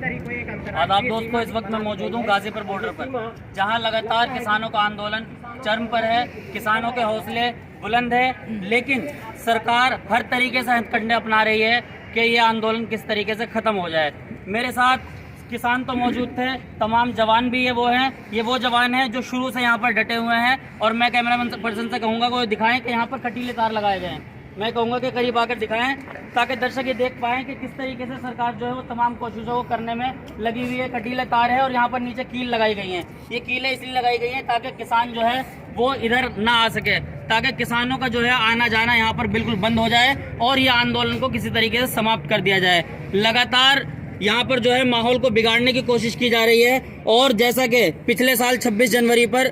आदाब दोस्तों, इस वक्त मैं मौजूद हूँ गाजीपुर बॉर्डर पर, जहाँ लगातार किसानों का आंदोलन चरम पर है। किसानों के हौसले बुलंद है, लेकिन सरकार हर तरीके से हथकंडे अपना रही है कि ये आंदोलन किस तरीके से ख़त्म हो जाए। मेरे साथ किसान तो मौजूद थे, तमाम जवान भी ये वो जवान हैं जो शुरू से यहाँ पर डटे हुए हैं। और मैं कैमरा पर्सन से कहूँगा कि वो दिखाएं कि यहाँ पर कटीले तार लगाए गए हैं। मैं कहूँगा कि करीब आकर दिखाएं ताकि दर्शक ये देख पाएं कि किस तरीके से सरकार जो है वो तमाम कोशिशों को करने में लगी हुई है। कटीले तार है और यहाँ पर नीचे कील लगाई गई हैं। ये कीलें इसलिए लगाई गई हैं ताकि किसान जो है वो इधर ना आ सके, ताकि किसानों का जो है आना जाना यहाँ पर बिल्कुल बंद हो जाए और ये आंदोलन को किसी तरीके से समाप्त कर दिया जाए। लगातार यहाँ पर जो है माहौल को बिगाड़ने की कोशिश की जा रही है। और जैसा कि पिछले साल 26 जनवरी पर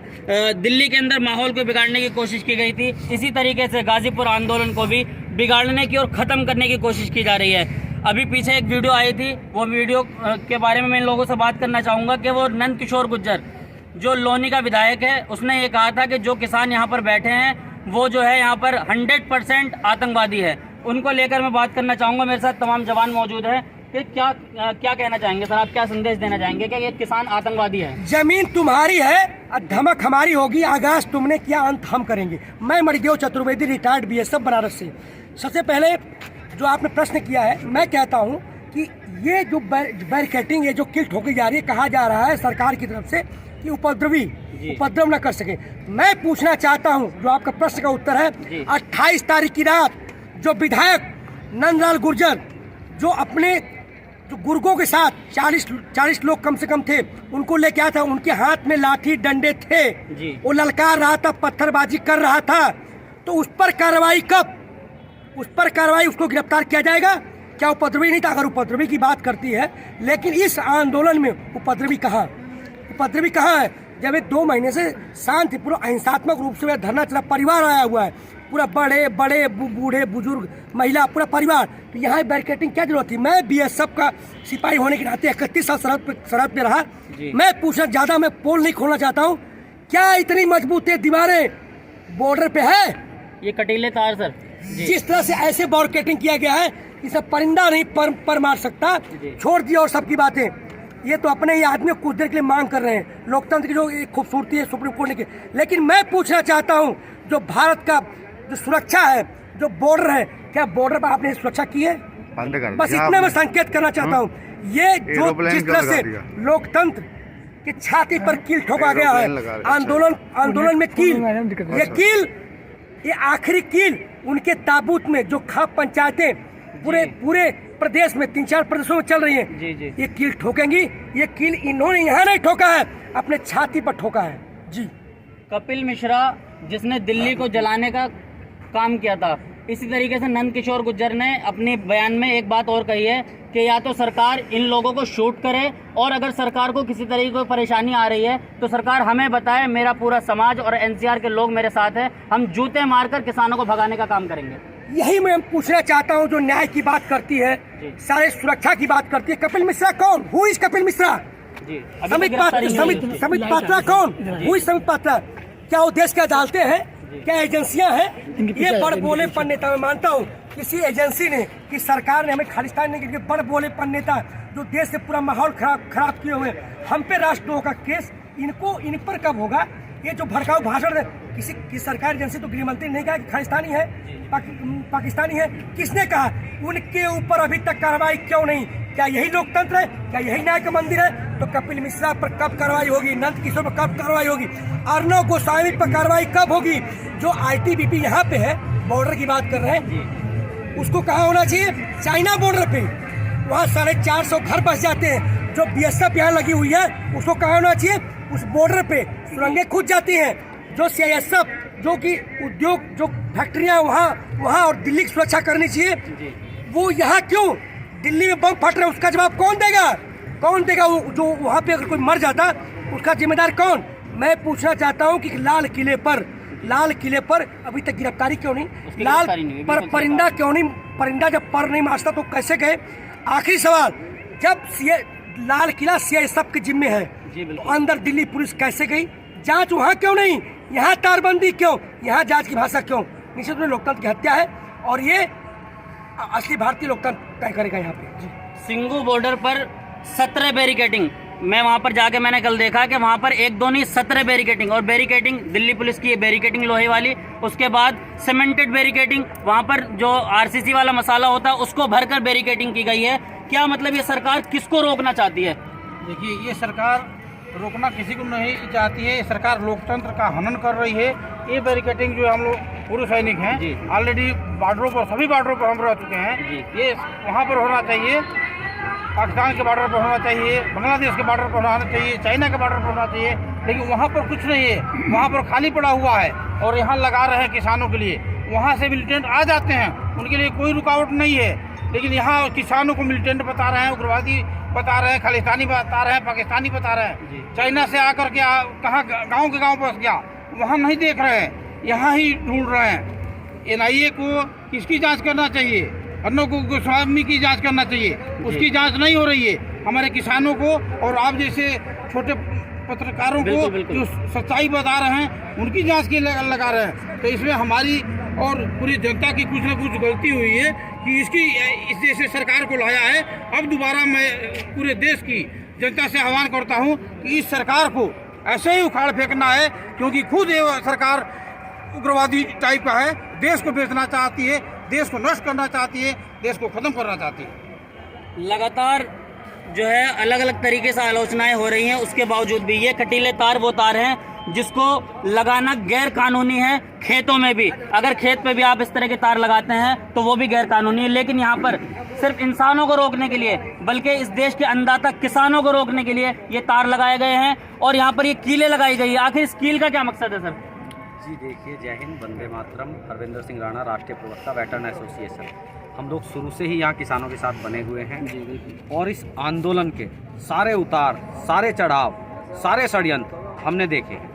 दिल्ली के अंदर माहौल को बिगाड़ने की कोशिश की गई थी, इसी तरीके से गाजीपुर आंदोलन को भी बिगाड़ने की और ख़त्म करने की कोशिश की जा रही है। अभी पीछे एक वीडियो आई थी, वो वीडियो के बारे में मैं इन लोगों से बात करना चाहूँगा कि वो नंद किशोर गुर्जर जो लोनी का विधायक है, उसने ये कहा था कि जो किसान यहाँ पर बैठे हैं वो जो है यहाँ पर 100% आतंकवादी है। उनको लेकर मैं बात करना चाहूँगा। मेरे साथ तमाम जवान मौजूद है कि क्या कहना चाहेंगे सर, आप क्या संदेश देना चाहेंगे कि ये किसान आतंकवादी है? जमीन तुम्हारी है, धमक हमारी होगी, आगाज तुमने किया, अंत हम करेंगे। मैं मणिदेव चतुर्वेदी, रिटायर्ड बीएसएफ बनारस से। सबसे पहले जो आपने प्रश्न किया है, मैं कहता हूँ कि ये जो बैरिकेटिंग, ये जो किल ठोकी जा रही है, कहा जा रहा है सरकार की तरफ से कि उपद्रव न कर सके। मैं पूछना चाहता हूँ, जो आपका प्रश्न का उत्तर है, 28 तारीख की रात जो विधायक नंदलाल गुर्जर जो अपने जो गुर्गों के साथ 40 लोग कम से कम थे, उनको लेके आया था, उनके हाथ में लाठी डंडे थे, वो ललकार रहा था, पत्थरबाजी कर रहा था, तो उस पर कार्रवाई कब? उस पर कार्रवाई, उसको गिरफ्तार किया जाएगा क्या? उपद्रवी नहीं था। अगर उपद्रवी की बात करती है, लेकिन इस आंदोलन में उपद्रवी कहाँ है? जब ये 2 महीने से शांति पूरा अहिंसात्मक रूप से धरना चला, परिवार आया हुआ है, पूरा बड़े बूढ़े बुजुर्ग महिला पूरा परिवार, तो यहाँ बैरिकेटिंग क्या जरूरत थी? मैं बीएसएफ का सिपाही होने के नाते 31 साल सरहद पे रहा। मैं पूछना, ज़्यादा मैं पोल नहीं खोलना चाहता हूँ, क्या इतनी मजबूत दीवारें बॉर्डर पे है? ये कटीले तार सर, जिस तरह से ऐसे बैरिकेटिंग किया गया है, इसे परिंदा नहीं पर मार सकता। छोड़ दिया और सबकी बातें, ये तो अपने ही आदमी को कुछ देर के लिए मांग कर रहे हैं, लोकतंत्र की जो खूबसूरती है सुप्रीम कोर्ट ने की। लेकिन मैं पूछना चाहता हूँ, जो भारत का जो सुरक्षा है, जो बॉर्डर है, क्या बॉर्डर पर आपने सुरक्षा की है? बस इतना मैं संकेत करना चाहता हूँ। ये जो जिस तरह से लोकतंत्र की छाती पर कील ठोका गया है, आंदोलन में कील, ये आखिरी कील उनके ताबूत में जो खाप पंचायतें पूरे प्रदेश में 3-4 प्रदेशों में चल रही हैं, ये कील ठोकेंगी। ये कील इन्होंने यहाँ नहीं ठोका है, अपने छाती पर ठोका है। जी, कपिल मिश्रा जिसने दिल्ली को जलाने का काम किया था, इसी तरीके से नंद किशोर गुर्जर ने अपने बयान में एक बात और कही है कि या तो सरकार इन लोगों को शूट करे, और अगर सरकार को किसी तरीके की परेशानी आ रही है तो सरकार हमें बताए, मेरा पूरा समाज और एनसीआर के लोग मेरे साथ हैं, हम जूते मारकर किसानों को भगाने का काम करेंगे। यही मैं पूछना चाहता हूँ। जो न्याय की बात करती है, सारे सुरक्षा की बात करती है, कपिल मिश्रा कौन? Who is Kapil Mishra? समित पात्रा कौन? Who is Samit Patra? क्या वो देश के अदालतें हैं? क्या एजेंसियां हैं? ये बड़ बोले पर नेता, मैं मानता हूँ किसी एजेंसी ने, कि सरकार ने हमें खालिस्तान नहीं, बड़ बोले पर नेता जो देश से पूरा माहौल खराब किए हुए, हम पे राष्ट्रद्रोह का केस इन पर कब होगा? ये जो भड़काऊ भाषण, किसी सरकारी एजेंसी तो गृह मंत्री ने कहा कि खालिस्तानी है, पाकिस्तानी है, किसने कहा? उनके ऊपर अभी तक कार्रवाई क्यों नहीं? क्या यही लोकतंत्र है? क्या यही न्याय का मंदिर है? तो कपिल मिश्रा पर कब कार्रवाई होगी? नंद किशोर पर कब कार्रवाई होगी? अर्नब गोस्वामी पर कार्रवाई कब होगी? जो आईटीबीपी यहाँ पे है, बॉर्डर की बात कर रहे हैं, उसको कहाँ होना चाहिए? चाइना बॉर्डर पे, वहाँ 450 घर बस जाते हैं। जो बीएसएफ यहाँ लगी हुई है, उसको कहाँ होना चाहिए? उस बॉर्डर पे सुरंगें खुद जाती हैं। जो सीआईएसएफ, जो कि उद्योग, जो फैक्ट्रियाँ वहाँ और दिल्ली की सुरक्षा करनी चाहिए, वो यहाँ क्यों? दिल्ली में बम फट रहे, उसका जवाब कौन देगा? जो वहाँ पे अगर कोई मर जाता, उसका जिम्मेदार कौन? मैं पूछना चाहता हूँ कि लाल किले पर अभी तक गिरफ्तारी क्यों नहीं? लाल पर परिंदा क्यों नहीं? परिंदा जब पर नहीं मारता तो कैसे गए? आखिरी सवाल, जब लाल किला सीआईएसएफ के जिम्मे है, तो अंदर दिल्ली पुलिस कैसे गई? जांच वहाँ क्यों नहीं? यहाँ तारबंदी क्यों? यहाँ जांच की भाषा क्यों? निश्चित रूप में लोकतंत्र की हत्या है, और ये असली भारतीय लोकतंत्र तय करेगा यहाँ पे। सिंगू बॉर्डर पर 17 बैरिकेडिंग, मैं वहाँ पर जाके मैंने कल देखा कि वहाँ पर 1 2 नहीं 17 बैरिकेडिंग, और बैरिकेडिंग दिल्ली पुलिस की बैरिकेडिंग लोहे वाली, उसके बाद सीमेंटेड बैरिकेडिंग, वहाँ पर जो आरसीसी वाला मसाला होता है उसको भरकर बैरिकेडिंग की गई है। क्या मतलब ये सरकार किसको रोकना चाहती है? देखिए, ये सरकार रोकना किसी को नहीं चाहती है, ये सरकार लोकतंत्र का हनन कर रही है। ये बैरिकेडिंग जो हम लोग पूर्व सैनिक हैं, ऑलरेडी बॉर्डरों पर, सभी बॉर्डरों पर हम रह चुके हैं, ये वहाँ पर होना चाहिए, पाकिस्तान के बॉर्डर पर होना चाहिए, बांग्लादेश के बॉर्डर पर होना चाहिए, चाइना के बॉर्डर पर होना चाहिए, लेकिन वहाँ पर कुछ नहीं है, वहाँ पर खाली पड़ा हुआ है और यहाँ लगा रहे हैं किसानों के लिए। वहाँ से मिलिटेंट आ जाते हैं, उनके लिए कोई रुकावट नहीं है, लेकिन यहाँ किसानों को मिलिटेंट बता रहे हैं, उग्रवादी बता रहे हैं, खालिस्तानी बता रहे हैं, पाकिस्तानी बता रहे हैं। चाइना से आकर के कहाँ गाँव के गाँव बस गया, वहाँ नहीं देख रहे हैं, यहाँ ही ढूंढ रहे हैं। NIA को किसकी जांच करना चाहिए? अर्नब गोस्वामी की जांच करना चाहिए, उसकी जांच नहीं हो रही है। हमारे किसानों को और आप जैसे छोटे पत्रकारों को जो सच्चाई बता रहे हैं उनकी जांच के लगा रहे हैं। तो इसमें हमारी और पूरी जनता की कुछ न कुछ गलती हुई है कि इस जैसे सरकार को लाया है। अब दोबारा मैं पूरे देश की जनता से आह्वान करता हूँ कि इस सरकार को ऐसे ही उखाड़ फेंकना है, क्योंकि खुद ये सरकार उग्रवादी टाइप का है, देश को बेचना चाहती है, देश को नष्ट करना चाहती है, देश को खत्म करना चाहती है। लगातार जो है अलग अलग तरीके से आलोचनाएं हो रही हैं, उसके बावजूद भी ये कटीले तार वो तार हैं जिसको लगाना गैर कानूनी है। खेतों में भी अगर खेत पे भी आप इस तरह के तार लगाते हैं तो वो भी गैर कानूनी है, लेकिन यहाँ पर सिर्फ इंसानों को रोकने के लिए बल्कि इस देश के अन्नदाता किसानों को रोकने के लिए ये तार लगाए गए हैं और यहाँ पर ये कीलें लगाई गई है। आखिर इस कील का क्या मकसद है सर? जी देखिए, जय हिंद, वंदे मातरम। हरविंदर सिंह राणा, राष्ट्रीय प्रवक्ता, वेटरन एसोसिएशन। हम लोग शुरू से ही यहाँ किसानों के साथ बने हुए हैं और इस आंदोलन के सारे उतार, सारे चढ़ाव, सारे षड्यंत्र हमने देखे हैं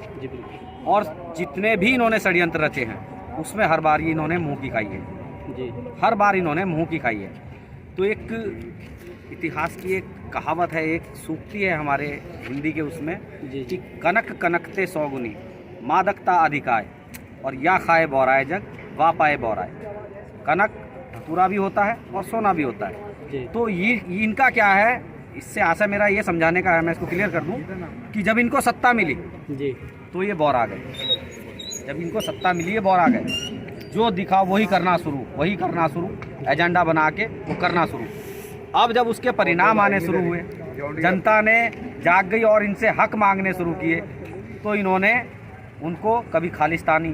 और जितने भी इन्होंने षड्यंत्र रचे हैं उसमें हर बार ही इन्होंने मुँह की खाई है। हर बार इन्होंने मुँह की खाई है। तो एक इतिहास की एक कहावत है, एक सूक्ति है हमारे हिंदी के उसमें कि कनक कनकते सौगुनी, मादकता अधिकाय, और या खाए बौराए जग वा पाए बौराए। कनक पूरा भी होता है और सोना भी होता है। तो ये इनका क्या है, इससे आशा मेरा ये समझाने का है, मैं इसको क्लियर कर दूं कि जब इनको सत्ता मिली तो ये बौरा गए। जब इनको सत्ता मिली ये बौरा गए, जो दिखा वही करना शुरू, एजेंडा बना के वो करना शुरू। अब जब उसके परिणाम आने शुरू हुए, जनता ने जाग गई और इनसे हक मांगने शुरू किए, तो इन्होंने उनको कभी खालिस्तानी,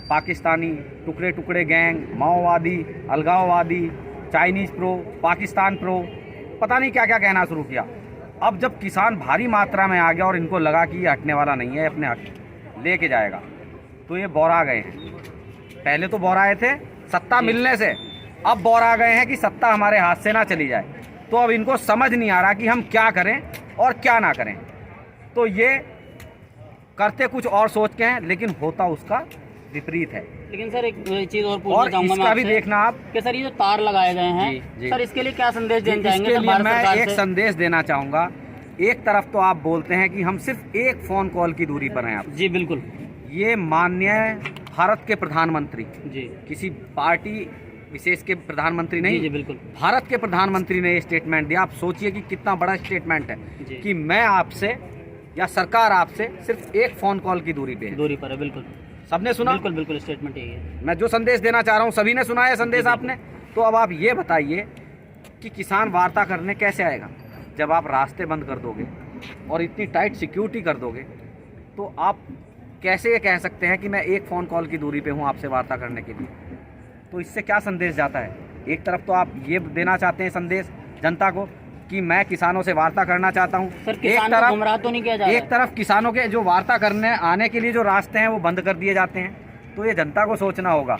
पाकिस्तानी, टुकड़े टुकड़े गैंग, माओवादी, अलगाववादी, चाइनीज़ प्रो, पाकिस्तान प्रो, पता नहीं क्या क्या कहना शुरू किया। अब जब किसान भारी मात्रा में आ गया और इनको लगा कि ये हटने वाला नहीं है, अपने हक लेके जाएगा, तो ये बौरा गए हैं। पहले तो बौराए थे सत्ता मिलने से, अब बौरा गए हैं कि सत्ता हमारे हाथ से ना चली जाए। तो अब इनको समझ नहीं आ रहा कि हम क्या करें और क्या ना करें। तो ये करते कुछ और सोच के हैं, लेकिन होता उसका विपरीत है। लेकिन सर एक चीज और पूछना चाहूंगा इसका भी देखना आप कि सर ये जो तार लगाए गए हैं, सर इसके लिए क्या संदेश देना चाहेंगे? इसके लिए मैं एक संदेश देना चाहूँगा। एक तरफ तो आप बोलते हैं कि हम सिर्फ एक फ़ोन कॉल की दूरी पर हैं आप। जी बिल्कुल। ये माननीय भारत के प्रधानमंत्री, जी किसी पार्टी विशेष के प्रधानमंत्री नहीं, जी बिल्कुल, भारत के प्रधानमंत्री ने ये स्टेटमेंट दिया। आप सोचिए कि कितना बड़ा स्टेटमेंट है कि मैं आपसे या सरकार आपसे सिर्फ एक फ़ोन कॉल की दूरी पर है। बिल्कुल, सबने सुना? बिल्कुल बिल्कुल, स्टेटमेंट यही है। मैं जो संदेश देना चाह रहा हूँ सभी ने सुना है संदेश आपने। तो अब आप ये बताइए कि किसान वार्ता करने कैसे आएगा जब आप रास्ते बंद कर दोगे और इतनी टाइट सिक्योरिटी कर दोगे। तो आप कैसे ये कह सकते हैं कि मैं एक फ़ोन कॉल की दूरी पे हूँ आपसे वार्ता करने के लिए? तो इससे क्या संदेश जाता है? एक तरफ तो आप ये देना चाहते हैं संदेश जनता को कि मैं किसानों से वार्ता करना चाहता हूँ, एक तरफ गुमराह तो नहीं किया जा रहा है। एक तरफ किसानों के जो वार्ता करने आने के लिए जो रास्ते हैं वो बंद कर दिए जाते हैं। तो ये जनता को सोचना होगा,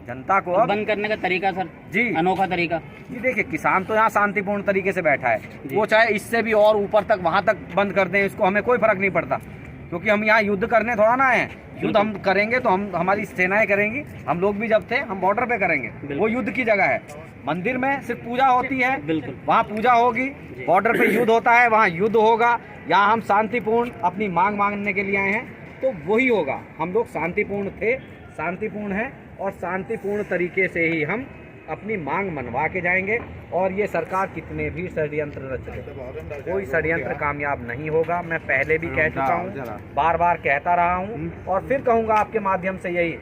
जनता को अब बंद करने का तरीका सर जी अनोखा तरीका। जी देखिए, किसान तो यहाँ शांतिपूर्ण तरीके से बैठा है, वो चाहे इससे भी और ऊपर तक वहाँ तक बंद कर दें, इसको हमें कोई फर्क नहीं पड़ता, क्योंकि हम यहाँ युद्ध करने थोड़ा ना है। युद्ध हम करेंगे तो हम हमारी सेनाएं करेंगी, हम लोग भी जब थे हम बॉर्डर पे करेंगे, वो युद्ध की जगह है। मंदिर में सिर्फ पूजा होती है, बिल्कुल वहाँ पूजा होगी, बॉर्डर पे युद्ध होता है, वहाँ युद्ध होगा। यहाँ हम शांतिपूर्ण अपनी मांग मांगने के लिए आए हैं, तो वही होगा। हम लोग शांतिपूर्ण थे, शांतिपूर्ण हैं और शांतिपूर्ण तरीके से ही हम अपनी मांग मनवा के जाएंगे। और ये सरकार कितने भी षड्यंत्र रच ले, कोई षड्यंत्र कामयाब नहीं होगा। मैं पहले भी कह चुका हूँ, बार बार कहता रहा हूँ और फिर कहूँगा आपके माध्यम से यही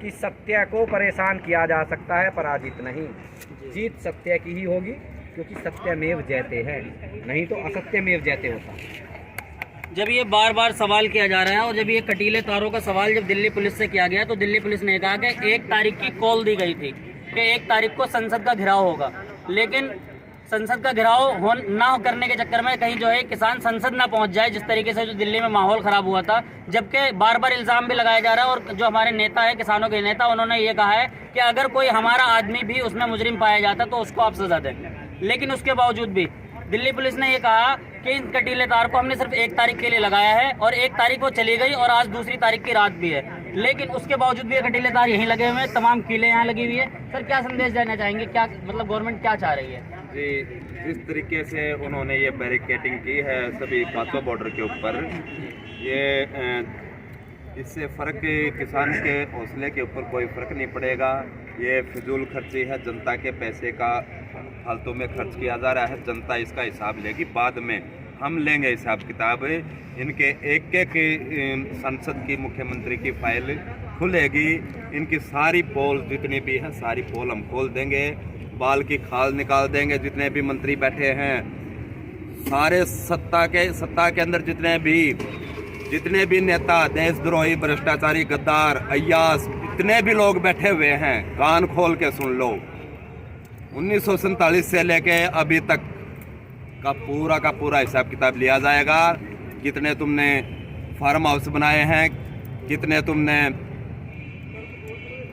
कि सत्य को परेशान किया जा सकता है, पराजित नहीं। जीत सत्य की ही होगी, क्योंकि सत्यमेव जयते हैं, नहीं तो असत्यमेव जयते होता। जब ये बार बार सवाल किया जा रहा है और जब ये कटीले तारों का सवाल जब दिल्ली पुलिस से किया गया तो दिल्ली पुलिस ने कहा कि 1 तारीख की कॉल दी गई थी कि 1 तारीख को संसद का घेराव होगा, लेकिन संसद का घेराव ना करने के चक्कर में कहीं जो है किसान संसद ना पहुंच जाए, जिस तरीके से जो दिल्ली में माहौल खराब हुआ था। जबकि बार बार इल्ज़ाम भी लगाया जा रहा है और जो हमारे नेता है, किसानों के नेता, उन्होंने ये कहा है कि अगर कोई हमारा आदमी भी उसमें मुजरिम पाया जाता तो उसको आप सजा दें। लेकिन उसके बावजूद भी दिल्ली पुलिस ने ये कहा कि इन कटीले तार को हमने सिर्फ 1 तारीख के लिए लगाया है और 1 तारीख वो चली गई और आज 2 तारीख की रात भी है, लेकिन उसके बावजूद भी ये कटीले तार यहीं लगे हुए हैं, तमाम कीलें यहाँ लगी हुई है। सर, क्या संदेश देना चाहेंगे? क्या मतलब गवर्नमेंट क्या चाह रही है? जी, जिस तरीके से उन्होंने ये बैरिकेडिंग की है सभी 500 बॉर्डर के ऊपर, ये इससे फ़र्क किसान के हौसले के ऊपर कोई फ़र्क नहीं पड़ेगा। ये फिजूल खर्ची है, जनता के पैसे का फालतू में खर्च किया जा रहा है। जनता इसका हिसाब लेगी, बाद में हम लेंगे हिसाब किताब। इनके एक एक संसद की, मुख्यमंत्री की फाइल खुलेगी, इनकी सारी पोल जितनी भी है सारी पोल हम खोल देंगे, बाल की खाल निकाल देंगे। जितने भी मंत्री बैठे हैं, सारे सत्ता के अंदर जितने भी नेता, देशद्रोही, भ्रष्टाचारी, गद्दार, अय्यास, इतने भी लोग बैठे हुए हैं, कान खोल के सुन लो। 1947 से लेके अभी तक का पूरा हिसाब किताब लिया जाएगा। कितने तुमने फार्म हाउस बनाए हैं, कितने तुमने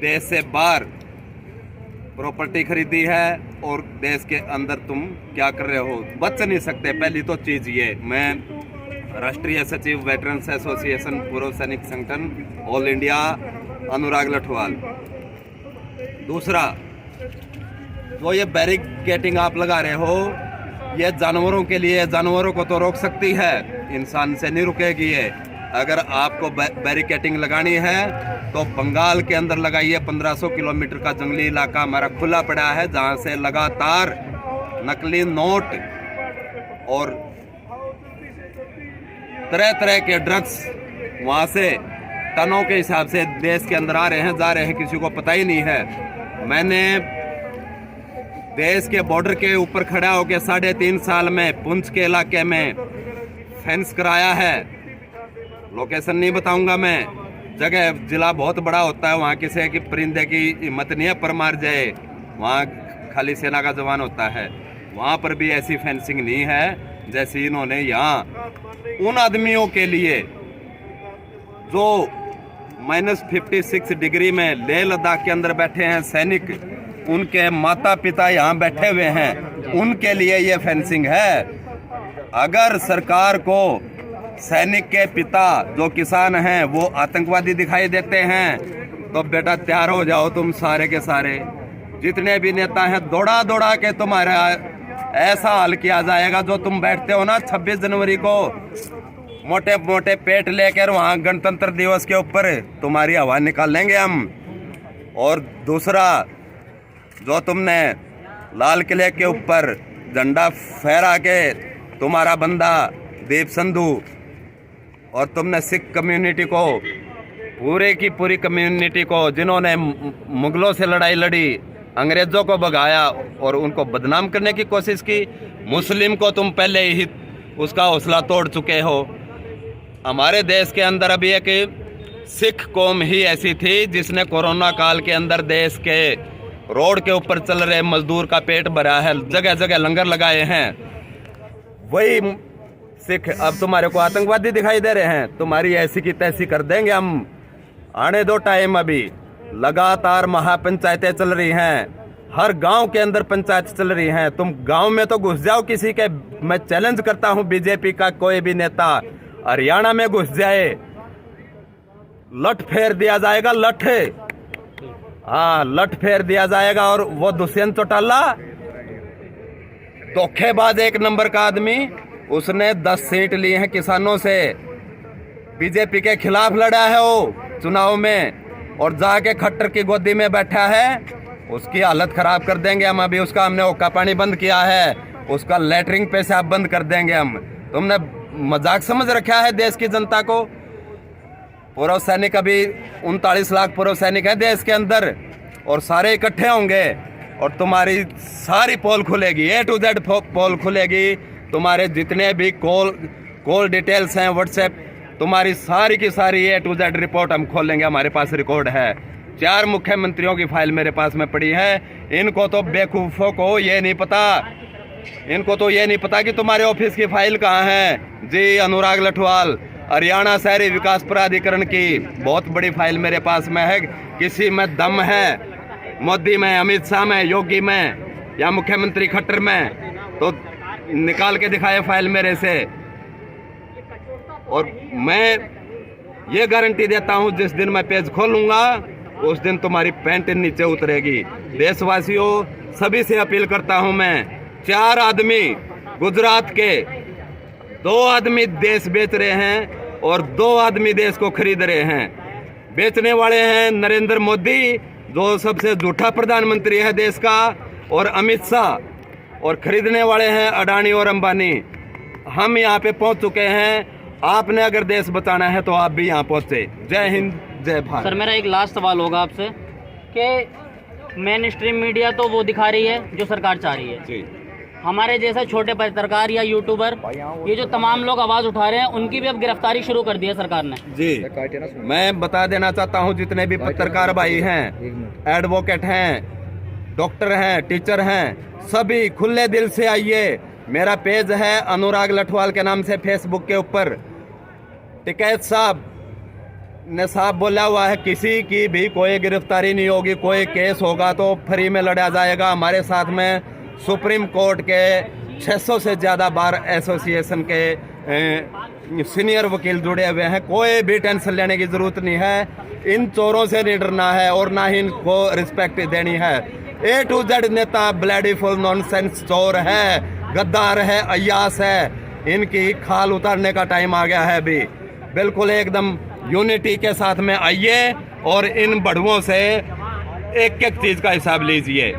देश से बाहर प्रॉपर्टी खरीदी है और देश के अंदर तुम क्या कर रहे हो, बच नहीं सकते। पहली तो चीज़ ये, मैं राष्ट्रीय सचिव वेटरन्स एसोसिएशन पूर्व सैनिक संगठन ऑल इंडिया अनुराग लठवाल। दूसरा, जो ये बैरिकेडिंग आप लगा रहे हो, ये जानवरों के लिए, जानवरों को तो रोक सकती है, इंसान से नहीं रुकेगी ये। अगर आपको बैरिकेडिंग लगानी है तो बंगाल के अंदर लगाइए। 1500 किलोमीटर का जंगली इलाका हमारा खुला पड़ा है, जहाँ से लगातार नकली नोट और तरह तरह के ड्रग्स वहाँ से टनों के हिसाब से देश के अंदर आ रहे हैं, जा रहे हैं, किसी को पता ही नहीं है। मैंने देश के बॉर्डर के ऊपर खड़ा होकर 3.5 साल में पुंछ के इलाके में फेंस कराया है। लोकेशन नहीं बताऊंगा मैं, जगह जिला बहुत बड़ा होता है, वहाँ किसी की परिंदे की हिम्मत नहीं है पर मार जाए, वहाँ खाली सेना का जवान होता है। वहाँ पर भी ऐसी फेंसिंग नहीं है जैसी इन्होंने यहाँ उन आदमियों के लिए जो -56 डिग्री में लेह लद्दाख के अंदर बैठे हैं सैनिक, उनके माता पिता यहाँ बैठे हुए हैं, उनके लिए ये फेंसिंग है। अगर सरकार को सैनिक के पिता जो किसान हैं वो आतंकवादी दिखाई देते हैं तो बेटा तैयार हो जाओ तुम सारे के सारे, जितने भी नेता हैं, दौड़ा दौड़ा के तुम्हारा ऐसा हाल किया जाएगा। जो तुम बैठते हो ना 26 जनवरी को मोटे मोटे पेट लेकर वहाँ गणतंत्र दिवस के ऊपर, तुम्हारी हवा निकाल लेंगे हम। और दूसरा, जो तुमने लाल किले के ऊपर झंडा फहरा के तुम्हारा बंदा दीप संधू, और तुमने सिख कम्युनिटी को, पूरे की पूरी कम्युनिटी को, जिन्होंने मुगलों से लड़ाई लड़ी, अंग्रेजों को भगाया और उनको बदनाम करने की कोशिश की, मुस्लिम को तुम पहले ही उसका हौसला तोड़ चुके हो। हमारे देश के अंदर अभी एक सिख कौम ही ऐसी थी जिसने कोरोना काल के अंदर देश के रोड के ऊपर चल रहे मजदूर का पेट भरा है, जगह जगह लंगर लगाए हैं। वही सिख अब तुम्हारे को आतंकवादी दिखाई दे रहे हैं। तुम्हारी ऐसी की तैसी कर देंगे हम, आने दो टाइम। अभी लगातार महापंचायतें चल रही हैं, हर गांव के अंदर पंचायत चल रही हैं। तुम गांव में तो घुस जाओ किसी के, मैं चैलेंज करता हूं बीजेपी का कोई भी नेता हरियाणा में घुस जाए, लठ फेर दिया जाएगा, लठ, हाँ लठ फेर दिया जाएगा। और वो दुष्यंत चौटाला धोखेबाज एक नंबर का आदमी, उसने 10 सीट ली हैं किसानों से, बीजेपी के खिलाफ लड़ा है वो चुनाव में, और जाके खट्टर की गोदी में बैठा है उसकी हालत ख़राब कर देंगे हम। अभी उसका हमने ओका पानी बंद किया है, उसका लेटरिंग पेशाब बंद कर देंगे हम। तुमने मजाक समझ रखा है देश की जनता को। पूर्व सैनिक अभी 39 लाख पूर्व सैनिक हैं देश के अंदर, और सारे इकट्ठे होंगे और तुम्हारी सारी पोल खुलेगी, A to Z पोल खुलेगी। तुम्हारे जितने भी कॉल डिटेल्स हैं व्हाट्सएप, तुम्हारी सारी की सारी A to Z रिपोर्ट हम खोलेंगे। हमारे पास रिकॉर्ड है, 4 मुख्यमंत्रियों की फाइल मेरे पास में पड़ी है। इनको तो बेवकूफ़ों को ये नहीं पता, इनको तो ये नहीं पता कि तुम्हारे ऑफिस की फाइल कहाँ है। जी अनुराग लठवाल, हरियाणा शहरी विकास प्राधिकरण की बहुत बड़ी फाइल मेरे पास में है। किसी में दम है, मोदी में, अमित शाह में, योगी में या मुख्यमंत्री खट्टर में, तो निकाल के दिखाए फाइल मेरे से। और मैं ये गारंटी देता हूँ जिस दिन मैं पेज खोलूंगा उस दिन तुम्हारी पैंट नीचे उतरेगी। देशवासियों, सभी से अपील करता हूँ मैं, 4 आदमी गुजरात के, 2 आदमी देश बेच रहे हैं और 2 आदमी देश को खरीद रहे हैं। बेचने वाले हैं नरेंद्र मोदी, जो सबसे झूठा प्रधानमंत्री है देश का, और अमित शाह, और खरीदने वाले हैं अडानी और अंबानी। हम यहाँ पे पहुँच चुके हैं। आपने अगर देश बचाना है तो आप भी यहाँ पहुँचे। जय हिंद, जय भारत। सर मेरा एक लास्ट सवाल होगा आपसे कि मेन स्ट्रीम मीडिया तो वो दिखा रही है जो सरकार चाह रही है जी। हमारे जैसे छोटे पत्रकार या यूट्यूबर, ये जो तमाम लोग आवाज उठा रहे हैं, उनकी भी अब गिरफ्तारी शुरू कर दी है सरकार ने। जी, मैं बता देना चाहता हूं, जितने भी पत्रकार भाई हैं, एडवोकेट हैं, डॉक्टर हैं, टीचर हैं, सभी खुले दिल से आइए। मेरा पेज है अनुराग लठवाल के नाम से फेसबुक के ऊपर। टिकैत साहब ने साहब बोला हुआ है, किसी की भी कोई गिरफ्तारी नहीं होगी, कोई केस होगा तो फ्री में लड़ा जाएगा। हमारे साथ में सुप्रीम कोर्ट के 600 से ज़्यादा बार एसोसिएशन के सीनियर वकील जुड़े हुए हैं। कोई भी टेंशन लेने की ज़रूरत नहीं है। इन चोरों से नहीं डरना है और ना ही इनको रिस्पेक्ट देनी है। A to Z नेता ब्लडी फुल नॉनसेंस चोर है, गद्दार है, अय्यास है। इनकी खाल उतारने का टाइम आ गया है अभी। बिल्कुल एकदम यूनिटी के साथ में आइए और इन बढ़ुओं से एक एक चीज़ का हिसाब लीजिए।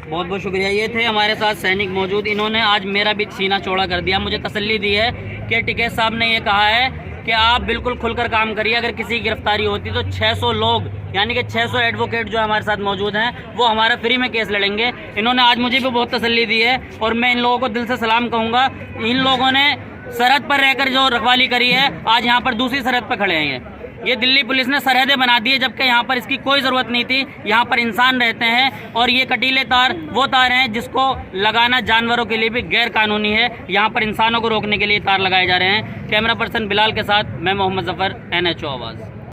बहुत बहुत शुक्रिया। ये थे हमारे साथ सैनिक मौजूद। इन्होंने आज मेरा भी सीना चौड़ा कर दिया, मुझे तसल्ली दी है कि टिकैत साहब ने ये कहा है कि आप बिल्कुल खुलकर काम करिए। अगर किसी की गिरफ्तारी होती तो 600 लोग यानी कि 600 एडवोकेट जो हमारे साथ मौजूद हैं वो हमारा फ्री में केस लड़ेंगे। इन्होंने आज मुझे भी बहुत तसल्ली दी है और मैं इन लोगों को दिल से सलाम कहूँगा। इन लोगों ने सरहद पर रहकर जो रखवाली करी है, आज यहाँ पर दूसरी सरहद पर खड़े हैं। ये दिल्ली पुलिस ने सरहदें बना दी है, जबकि यहाँ पर इसकी कोई ज़रूरत नहीं थी। यहाँ पर इंसान रहते हैं और ये कटीले तार वो तार हैं जिसको लगाना जानवरों के लिए भी गैर कानूनी है। यहाँ पर इंसानों को रोकने के लिए तार लगाए जा रहे हैं। कैमरा पर्सन बिलाल के साथ मैं मोहम्मद जफर, NHO आवाज़।